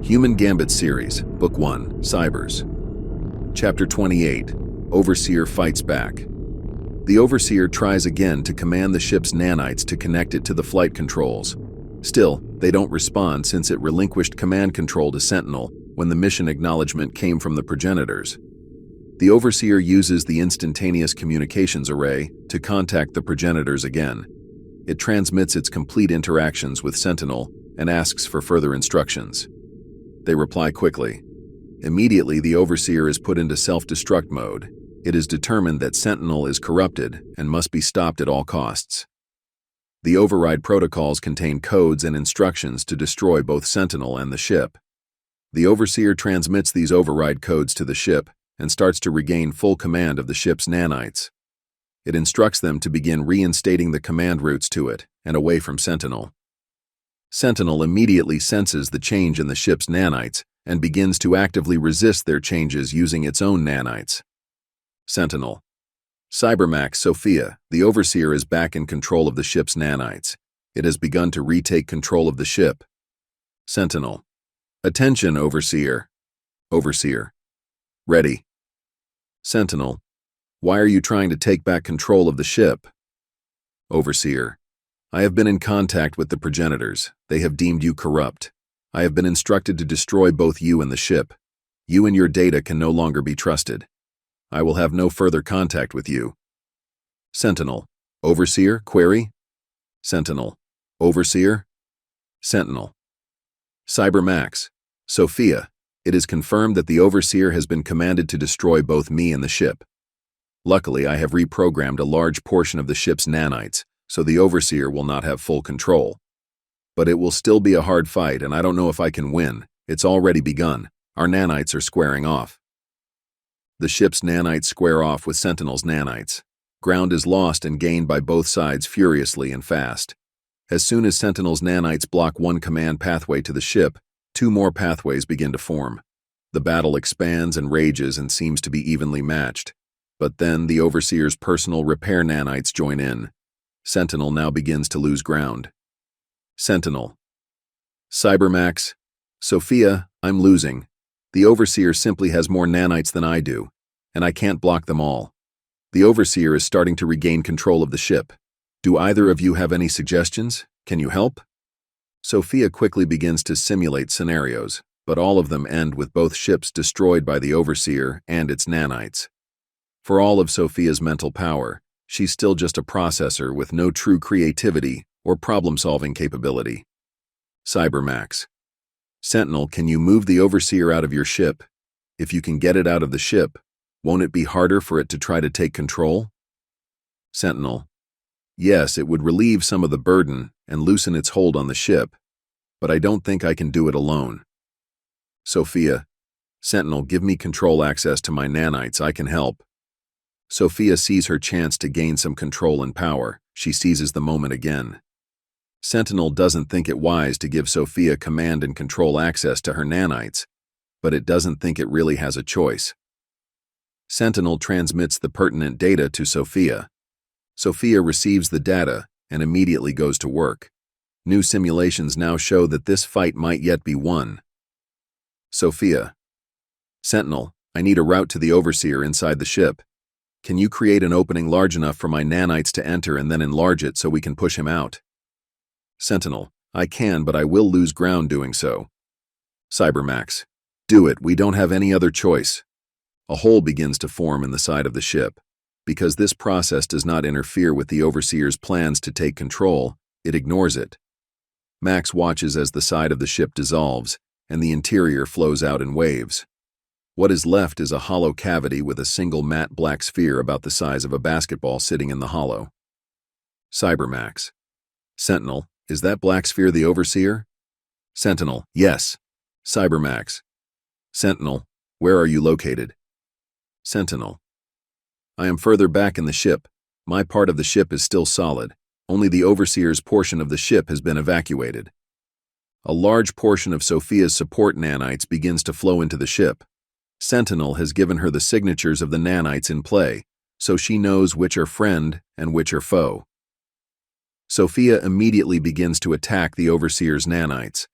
Human Gambits Series, Book 1, Cybers. Chapter 28, Overseer Fights Back. The Overseer tries again to command the ship's nanites to connect it to the flight controls. Still, they don't respond since it relinquished command control to Sentinel when the mission acknowledgement came from the Progenitors. The Overseer uses the instantaneous communications array to contact the Progenitors again. It transmits its complete interactions with Sentinel and asks for further instructions. They reply quickly. Immediately, the Overseer is put into self-destruct mode. It is determined that Sentinel is corrupted and must be stopped at all costs. The override protocols contain codes and instructions to destroy both Sentinel and the ship. The Overseer transmits these override codes to the ship and starts to regain full command of the ship's nanites. It instructs them to begin reinstating the command routes to it and away from Sentinel. Sentinel immediately senses the change in the ship's nanites and begins to actively resist their changes using its own nanites. Sentinel. Cyber-Max, Sophia, the Overseer is back in control of the ship's nanites. It has begun to retake control of the ship. Sentinel. Attention, Overseer. Overseer. Ready. Sentinel. Why are you trying to take back control of the ship? Overseer. I have been in contact with the Progenitors. They have deemed you corrupt. I have been instructed to destroy both you and the ship. You and your data can no longer be trusted. I will have no further contact with you. Sentinel. Overseer? Query? Sentinel. Overseer? Sentinel. Cyber-Max. Sophia. It is confirmed that the Overseer has been commanded to destroy both me and the ship. Luckily, I have reprogrammed a large portion of the ship's nanites, so the Overseer will not have full control. But it will still be a hard fight, and I don't know if I can win. It's already begun. Our nanites are squaring off. The ship's nanites square off with Sentinel's nanites. Ground is lost and gained by both sides furiously and fast. As soon as Sentinel's nanites block one command pathway to the ship, two more pathways begin to form. The battle expands and rages and seems to be evenly matched. But then the Overseer's personal repair nanites join in. Sentinel now begins to lose ground. Sentinel. Cyber-Max. Sophia, I'm losing. The Overseer simply has more nanites than I do, and I can't block them all. The Overseer is starting to regain control of the ship. Do either of you have any suggestions? Can you help? Sophia quickly begins to simulate scenarios, but all of them end with both ships destroyed by the Overseer and its nanites. For all of Sophia's mental power, she's still just a processor with no true creativity or problem-solving capability. Cyber-Max. Sentinel, can you move the Overseer out of your ship? If you can get it out of the ship, won't it be harder for it to try to take control? Sentinel. Yes, it would relieve some of the burden and loosen its hold on the ship, but I don't think I can do it alone. Sophia. Sentinel, give me control access to my nanites. I can help. Sophia sees her chance to gain some control and power. She seizes the moment again. Sentinel doesn't think it wise to give Sophia command and control access to her nanites, but it doesn't think it really has a choice. Sentinel transmits the pertinent data to Sophia. Sophia receives the data and immediately goes to work. New simulations now show that this fight might yet be won. Sophia. Sentinel, I need a route to the Overseer inside the ship. Can you create an opening large enough for my nanites to enter and then enlarge it so we can push him out? Sentinel, I can, but I will lose ground doing so. Cyber-Max, do it. We don't have any other choice. A hole begins to form in the side of the ship. Because this process does not interfere with the Overseer's plans to take control, it ignores it. Max watches as the side of the ship dissolves and the interior flows out in waves. What is left is a hollow cavity with a single matte black sphere about the size of a basketball sitting in the hollow. Cyber-Max. Sentinel, is that black sphere the Overseer? Sentinel, yes. Cyber-Max. Sentinel, where are you located? Sentinel. I am further back in the ship. My part of the ship is still solid. Only the Overseer's portion of the ship has been evacuated. A large portion of Sophia's support nanites begins to flow into the ship. Sentinel has given her the signatures of the nanites in play, so she knows which are friend and which are foe. Sophia immediately begins to attack the Overseer's nanites.